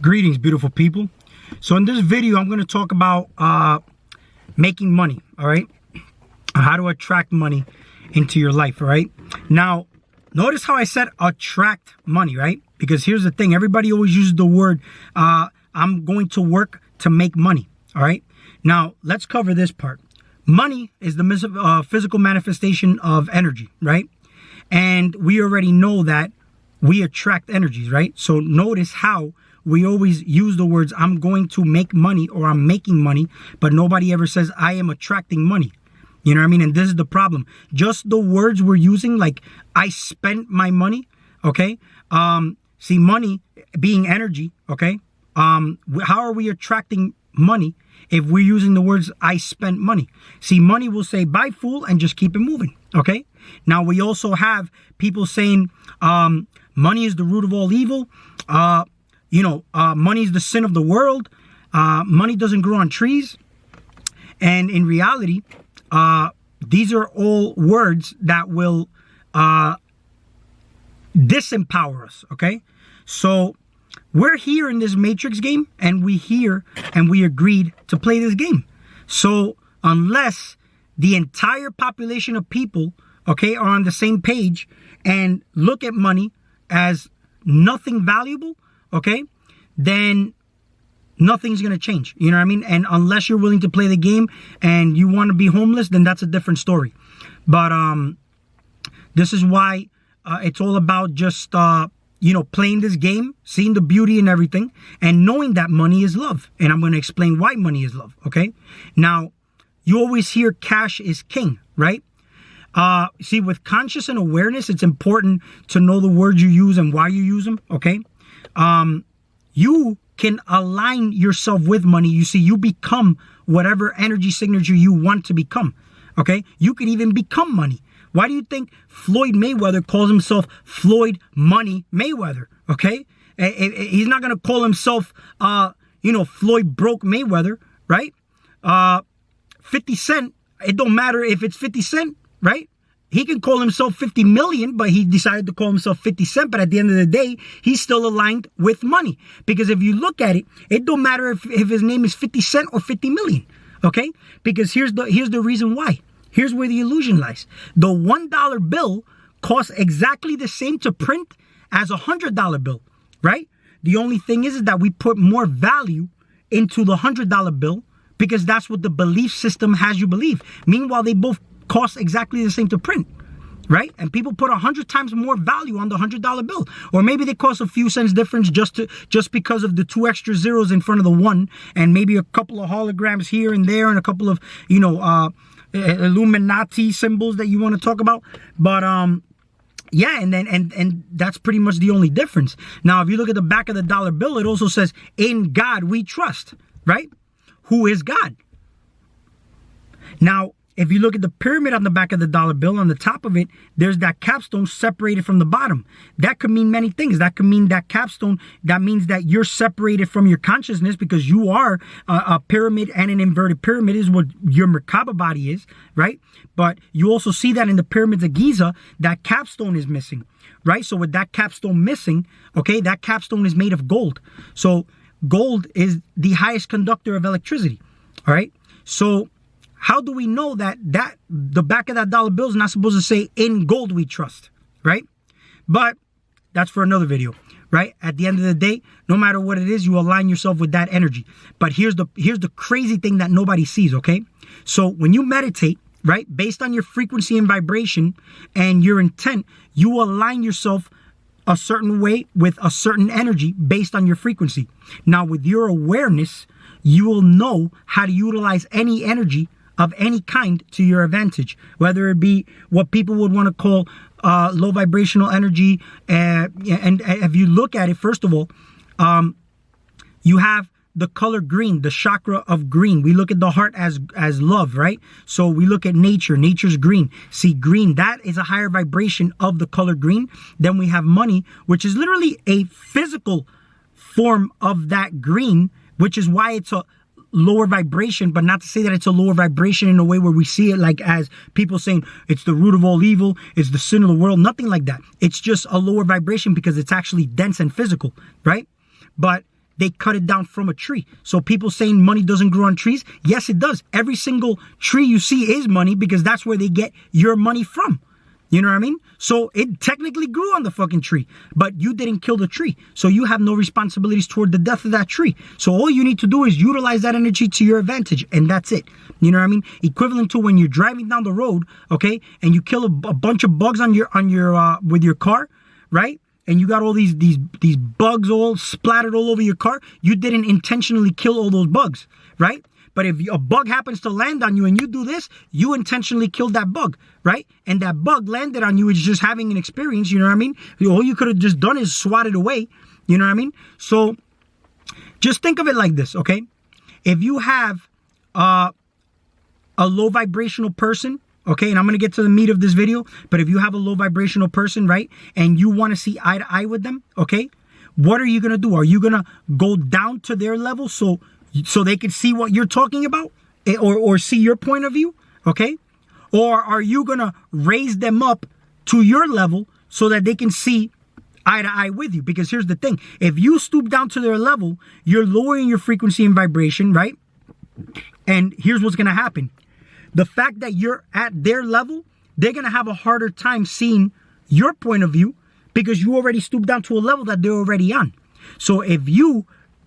Greetings, beautiful people. So in this video, I'm going to talk about making money, all right? How to attract money into your life, all right? Now, notice how I said attract money, right? Because here's the thing. Everybody always uses the word, I'm going to work to make money, all right? Now, let's cover this part. Money is the physical manifestation of energy, right? And we already know that we attract energies, right? So notice how we always use the words, I'm going to make money or I'm making money, but nobody ever says I am attracting money. You know what I mean? And this is the problem. Just the words we're using, like I spent my money, okay? See, money being energy, okay? How are we attracting money if we're using the words I spent money? See, money will say bye fool and just keep it moving, okay? Now, we also have people saying money is the root of all evil. Money is the sin of the world. Money doesn't grow on trees. And in reality, these are all words that will disempower us, okay? So we're here in this Matrix game, and we agreed to play this game. So unless the entire population of people, okay, are on the same page and look at money as nothing valuable, okay, then nothing's going to change. You know what I mean? And unless you're willing to play the game and you want to be homeless, then that's a different story. But this is why it's all about just, playing this game, seeing the beauty in everything, and knowing that money is love. And I'm going to explain why money is love, okay? Now, you always hear cash is king, right? See, with conscious and awareness, it's important to know the words you use and why you use them, okay? You can align yourself with money. You see, you become whatever energy signature you want to become, okay? You could even become money. Why do you think Floyd Mayweather calls himself Floyd Money Mayweather, okay? He's not going to call himself, Floyd Broke Mayweather, right? 50 Cent, it don't matter if it's 50 Cent, right? He can call himself 50 million, but he decided to call himself 50 Cent. But at the end of the day, he's still aligned with money. Because if you look at it, it don't matter if his name is 50 Cent or 50 million, okay? Because here's the reason why. Here's where the illusion lies. The $1 bill costs exactly the same to print as a $100 bill, right? The only thing is that we put more value into the $100 bill because that's what the belief system has you believe. Meanwhile, they both cost exactly the same to print, right? And people put 100 times more value on the $100 bill. Or maybe they cost a few cents difference just because of the 2 extra zeros in front of the one, and maybe a couple of holograms here and there, and a couple of, Illuminati symbols that you want to talk about. But yeah, and that's pretty much the only difference. Now, if you look at the back of the dollar bill, it also says, in God we trust, right? Who is God? Now, if you look at the pyramid on the back of the dollar bill, on the top of it, there's that capstone separated from the bottom. That could mean many things. That could mean that capstone, that means that you're separated from your consciousness because you are a pyramid, and an inverted pyramid is what your Merkaba body is, right? But you also see that in the pyramids of Giza, that capstone is missing, right? So with that capstone missing, okay, that capstone is made of gold. So gold is the highest conductor of electricity, all right? So how do we know that the back of that dollar bill is not supposed to say in gold we trust, right? But that's for another video, right? At the end of the day, no matter what it is, you align yourself with that energy. But here's the crazy thing that nobody sees, okay? So when you meditate, right, based on your frequency and vibration and your intent, you align yourself a certain way with a certain energy based on your frequency. Now, with your awareness, you will know how to utilize any energy of any kind to your advantage, whether it be what people would want to call low vibrational energy. And if you look at it, first of all, you have the color green, the chakra of green. We look at the heart as love, right? So we look at nature. Nature's green. See, green, that is a higher vibration of the color green. Then we have money, which is literally a physical form of that green, which is why it's a lower vibration, but not to say that it's a lower vibration in a way where we see it like as people saying it's the root of all evil, it's the sin of the world, nothing like that. It's just a lower vibration because it's actually dense and physical, right? But they cut it down from a tree. So people saying money doesn't grow on trees, yes, it does. Every single tree you see is money because that's where they get your money from. You know what I mean? So it technically grew on the fucking tree, but you didn't kill the tree. So you have no responsibilities toward the death of that tree. So all you need to do is utilize that energy to your advantage, and that's it. You know what I mean? Equivalent to when you're driving down the road, okay, and you kill a bunch of bugs on your with your car, right? And you got all these bugs all splattered all over your car. You didn't intentionally kill all those bugs, right? But if a bug happens to land on you and you do this, you intentionally killed that bug, right? And that bug landed on you, it's just having an experience, you know what I mean? All you could have just done is swat it away, you know what I mean? So just think of it like this, okay? If you have a low vibrational person, okay, and I'm going to get to the meat of this video, but if you have a low vibrational person, right, and you want to see eye to eye with them, okay, what are you going to do? Are you going to go down to their level so they can see what you're talking about or see your point of view, okay? Or are you going to raise them up to your level so that they can see eye to eye with you? Because here's the thing. If you stoop down to their level, you're lowering your frequency and vibration, right? And here's what's going to happen. The fact that you're at their level, they're going to have a harder time seeing your point of view because you already stooped down to a level that they're already on. So if you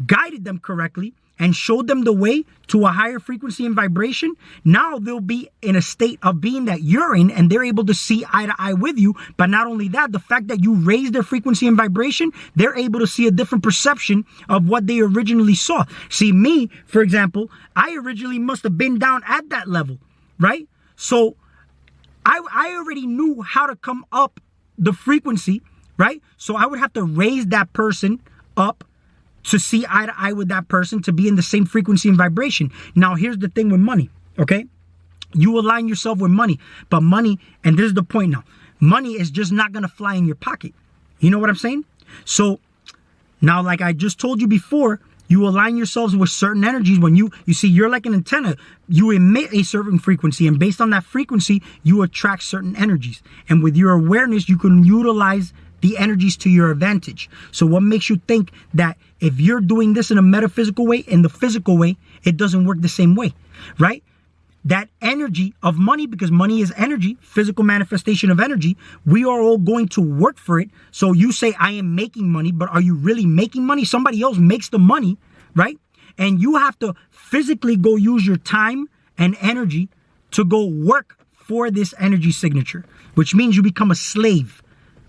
guided them correctly and showed them the way to a higher frequency and vibration, now they'll be in a state of being that you're in and they're able to see eye to eye with you. But not only that, the fact that you raise their frequency and vibration, they're able to see a different perception of what they originally saw. See, me, for example, I originally must have been down at that level, right? So I already knew how to come up the frequency, right? So I would have to raise that person up to see eye to eye with that person, to be in the same frequency and vibration. Now, here's the thing with money, okay? You align yourself with money, but money, and this is the point now, money is just not going to fly in your pocket. You know what I'm saying? So now, like I just told you before, you align yourselves with certain energies. When you see, you're like an antenna. You emit a certain frequency, and based on that frequency, you attract certain energies. And with your awareness, you can utilize the energies to your advantage. So what makes you think that if you're doing this in a metaphysical way, in the physical way, it doesn't work the same way, right? That energy of money, because money is energy, physical manifestation of energy, we are all going to work for it. So you say, I am making money, but are you really making money? Somebody else makes the money, right? And you have to physically go use your time and energy to go work for this energy signature, which means you become a slave.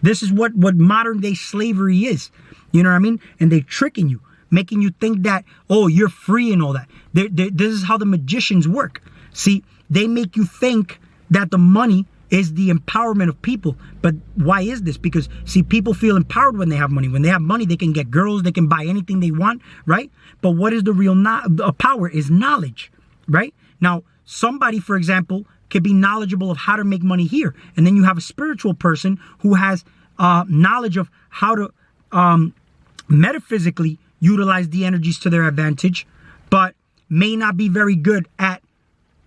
This is what modern day slavery is. You know what I mean? And they're tricking you, making you think that, oh, you're free and all that. This is how the magicians work. See, they make you think that the money is the empowerment of people. But why is this? Because, see, people feel empowered when they have money. When they have money, they can get girls, they can buy anything they want, right? But what is the real power is knowledge, right? Now, somebody, for example, could be knowledgeable of how to make money here. And then you have a spiritual person who has knowledge of how to metaphysically utilize the energies to their advantage, but may not be very good at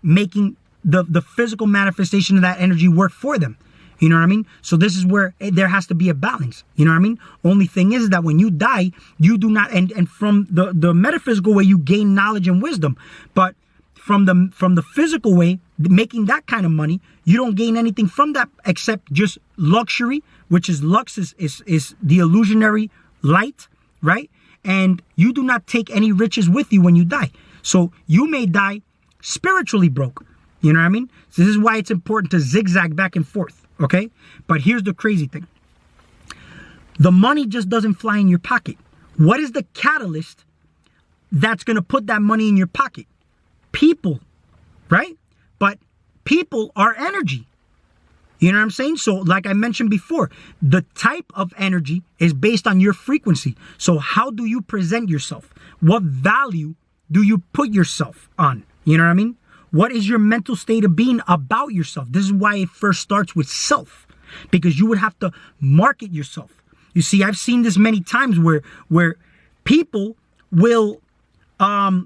making the physical manifestation of that energy work for them. You know what I mean? So this is where there has to be a balance. You know what I mean? Only thing is that when you die, you do not, and from the metaphysical way, you gain knowledge and wisdom. But from the physical way, making that kind of money, you don't gain anything from that except just luxury, which is lux is the illusionary light, right? And you do not take any riches with you when you die. So you may die spiritually broke. You know what I mean? So this is why it's important to zigzag back and forth, okay? But here's the crazy thing. The money just doesn't fly in your pocket. What is the catalyst that's going to put that money in your pocket? People, right? But people are energy. You know what I'm saying? So like I mentioned before, the type of energy is based on your frequency. So how do you present yourself? What value do you put yourself on? You know what I mean? What is your mental state of being about yourself? This is why it first starts with self, because you would have to market yourself. You see, I've seen this many times where people will buy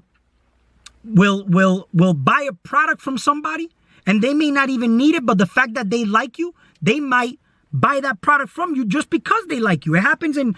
a product from somebody and they may not even need it, but the fact that they like you, they might buy that product from you just because they like you. It happens in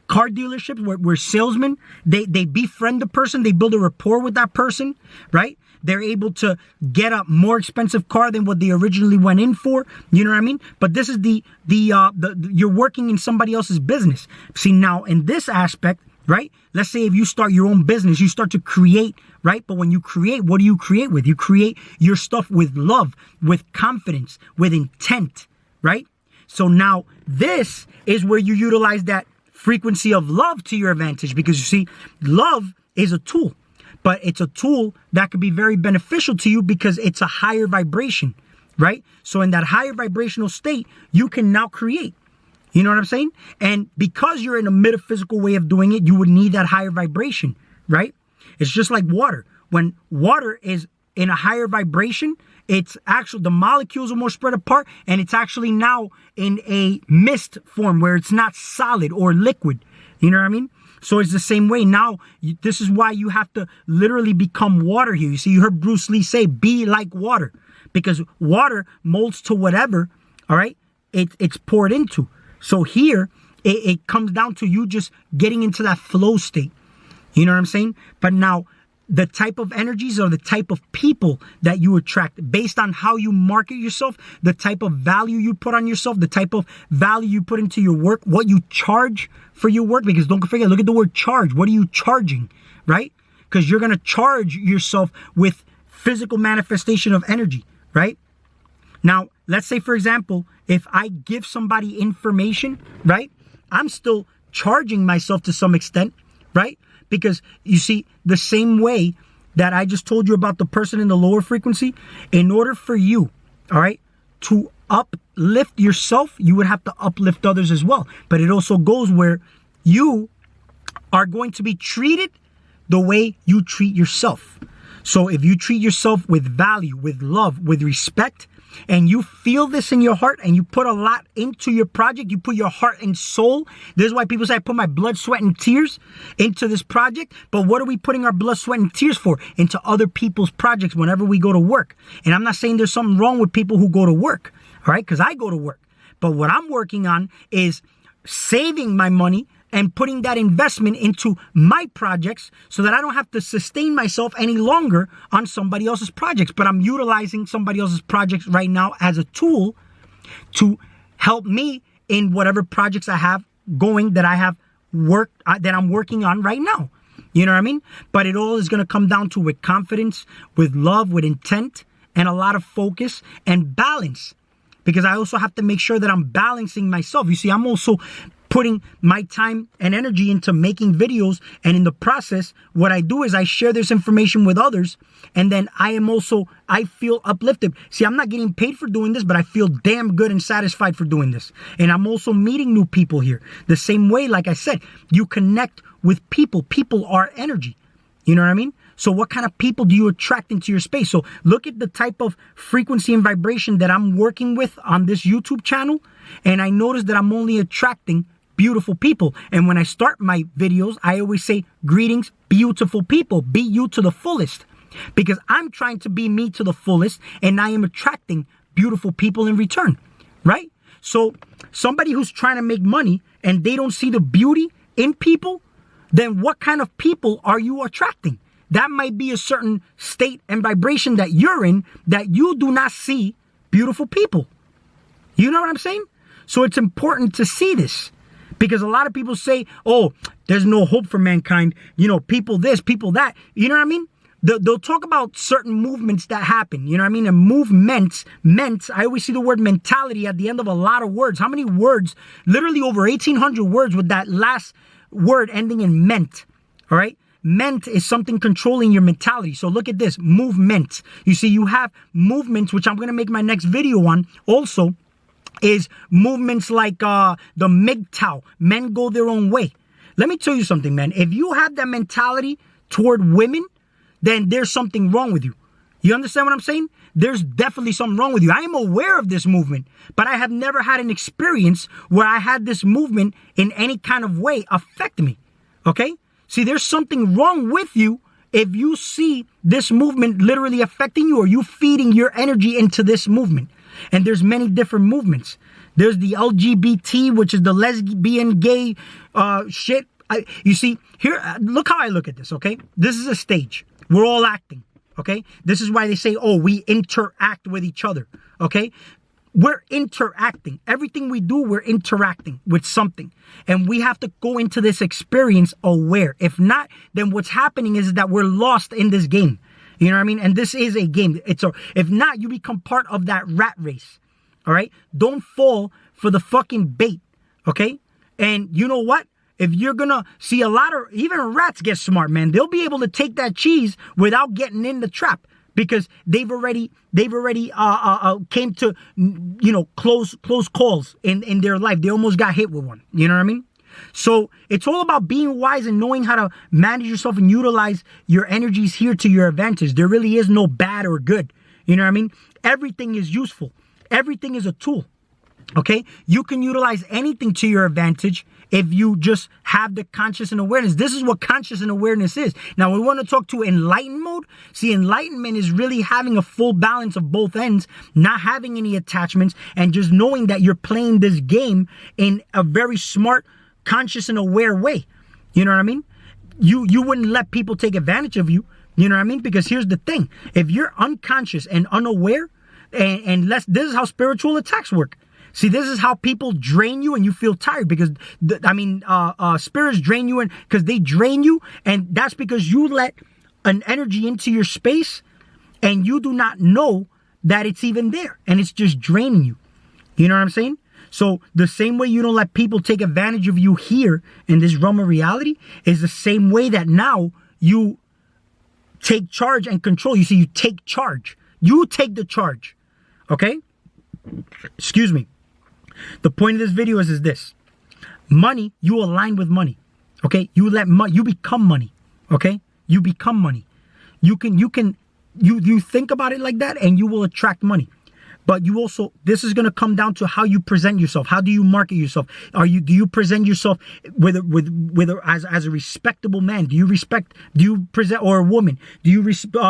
car dealerships where salesmen, they befriend the person, they build a rapport with that person, right? They're able to get a more expensive car than what they originally went in for. You know what I mean? But this is you're working in somebody else's business. See, now in this aspect, right? Let's say if you start your own business, you start to create, right? But when you create, what do you create with? You create your stuff with love, with confidence, with intent, right? So now this is where you utilize that frequency of love to your advantage, because you see, love is a tool, but it's a tool that could be very beneficial to you because it's a higher vibration, right? So in that higher vibrational state, you can now create. You know what I'm saying? And because you're in a metaphysical way of doing it, you would need that higher vibration, right? It's just like water. When water is in a higher vibration, it's actually, the molecules are more spread apart, and it's actually now in a mist form where it's not solid or liquid. You know what I mean? So it's the same way. Now, this is why you have to literally become water here. You see, you heard Bruce Lee say, be like water, because water molds to whatever, all right, it's poured into. So here, it comes down to you just getting into that flow state. You know what I'm saying? But now, the type of energies or the type of people that you attract based on how you market yourself, the type of value you put on yourself, the type of value you put into your work, what you charge for your work. Because don't forget, look at the word charge. What are you charging, right? Because you're going to charge yourself with physical manifestation of energy, right? Now, let's say, for example, if I give somebody information, right, I'm still charging myself to some extent, right? Because you see, the same way that I just told you about the person in the lower frequency, in order for you, all right, to uplift yourself, you would have to uplift others as well. But it also goes where you are going to be treated the way you treat yourself. So if you treat yourself with value, with love, with respect, and you feel this in your heart and you put a lot into your project, you put your heart and soul. This is why people say I put my blood, sweat, and tears into this project. But what are we putting our blood, sweat, and tears for? Into other people's projects whenever we go to work. And I'm not saying there's something wrong with people who go to work, all right? Because I go to work. But what I'm working on is saving my money and putting that investment into my projects so that I don't have to sustain myself any longer on somebody else's projects. But I'm utilizing somebody else's projects right now as a tool to help me in whatever projects I have going that I have worked, that I'm working on right now. You know what I mean? But it all is going to come down to with confidence, with love, with intent, and a lot of focus and balance. Because I also have to make sure that I'm balancing myself. You see, I'm also putting my time and energy into making videos, and in the process, what I do is I share this information with others, and then I feel uplifted. See, I'm not getting paid for doing this, but I feel damn good and satisfied for doing this. And I'm also meeting new people here. The same way, like I said, you connect with people. People are energy. You know what I mean? So what kind of people do you attract into your space? So look at the type of frequency and vibration that I'm working with on this YouTube channel, and I notice that I'm only attracting beautiful people. And when I start my videos, I always say, greetings, beautiful people, be you to the fullest. Because I'm trying to be me to the fullest, and I am attracting beautiful people in return, right? So somebody who's trying to make money and they don't see the beauty in people, then what kind of people are you attracting? That might be a certain state and vibration that you're in, that you do not see beautiful people. You know what I'm saying? So it's important to see this. Because a lot of people say, oh, there's no hope for mankind. You know, people this, people that. You know what I mean? They'll talk about certain movements that happen. You know what I mean? And movements, I always see the word mentality at the end of a lot of words. How many words? Literally over 1,800 words with that last word ending in ment. All right? Ment is something controlling your mentality. So look at this, movement. You see, you have movements, which I'm going to make my next video on also, is movements like the MGTOW, men go their own way. Let me tell you something, man. If you have that mentality toward women, then there's something wrong with you. You understand what I'm saying? There's definitely something wrong with you. I am aware of this movement, but I have never had an experience where I had this movement in any kind of way affect me. Okay? See, there's something wrong with you if you see this movement literally affecting you, or you feeding your energy into this movement. And there's many different movements. There's the LGBT, which is the lesbian, gay shit. You see, here, look how I look at this, okay? This is a stage. We're all acting, okay? This is why they say, oh, we interact with each other, okay? We're interacting. Everything we do, we're interacting with something. And we have to go into this experience aware. If not, then what's happening is that we're lost in this game. You know what I mean? And this is a game. If not, you become part of that rat race. All right? Don't fall for the fucking bait. Okay? And you know what? If you're gonna see a lot of, even rats get smart, man. They'll be able to take that cheese without getting in the trap. Because they've already came to, you know, close calls in their life. They almost got hit with one. You know what I mean? So it's all about being wise and knowing how to manage yourself and utilize your energies here to your advantage. There really is no bad or good. You know what I mean? Everything is useful. Everything is a tool. Okay? You can utilize anything to your advantage if you just have the conscious and awareness. This is what conscious and awareness is. Now, we want to talk to enlightened mode. See, enlightenment is really having a full balance of both ends, not having any attachments, and just knowing that you're playing this game in a very smart, conscious, and aware way. You know what I mean? You wouldn't let people take advantage of you. You know what I mean? Because here's the thing. If you're unconscious and unaware, this is how spiritual attacks work. See, this is how people drain you and you feel tired because, spirits drain you because they drain you. And that's because you let an energy into your space and you do not know that it's even there. And it's just draining you. You know what I'm saying? So the same way you don't let people take advantage of you here in this realm of reality is the same way that now you take charge and control. You see, you take charge. You take the charge. Okay? Excuse me. The point of this video is this. Money, you align with money. Okay? You become money. Okay? You become money. You think about it like that and you will attract money. But you also, this is going to come down to how you present yourself. How do you market yourself? Do you present yourself as a respectable man? Do you present, or a woman? Do you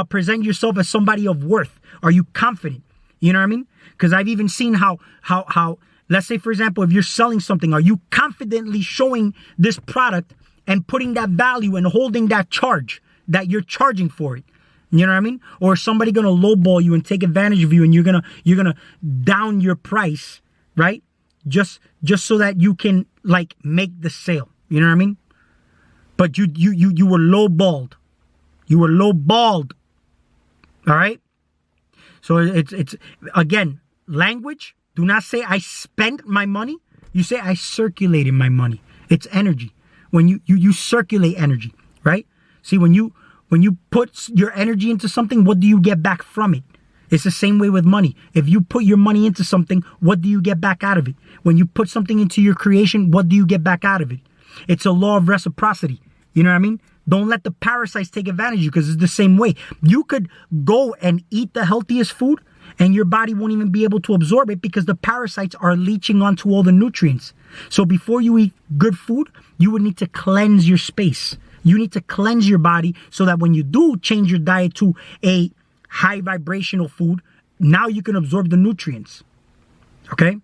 present yourself as somebody of worth? Are you confident? You know what I mean? Because I've even seen how, let's say, for example, if you're selling something, are you confidently showing this product and putting that value and holding that charge that you're charging for it? You know what I mean? Or is somebody going to lowball you and take advantage of you and you're going to down your price, right? Just so that you can like make the sale. You know what I mean? But you were lowballed. You were lowballed. All right? So it's again, language. Do not say I spent my money. You say I circulated my money. It's energy. When you circulate energy, right? See, when you put your energy into something, what do you get back from it? It's the same way with money. If you put your money into something, what do you get back out of it? When you put something into your creation, what do you get back out of it? It's a law of reciprocity. You know what I mean? Don't let the parasites take advantage of you because it's the same way. You could go and eat the healthiest food and your body won't even be able to absorb it because the parasites are leaching onto all the nutrients. So before you eat good food, you would need to cleanse your space. You need to cleanse your body so that when you do change your diet to a high vibrational food, now you can absorb the nutrients. Okay?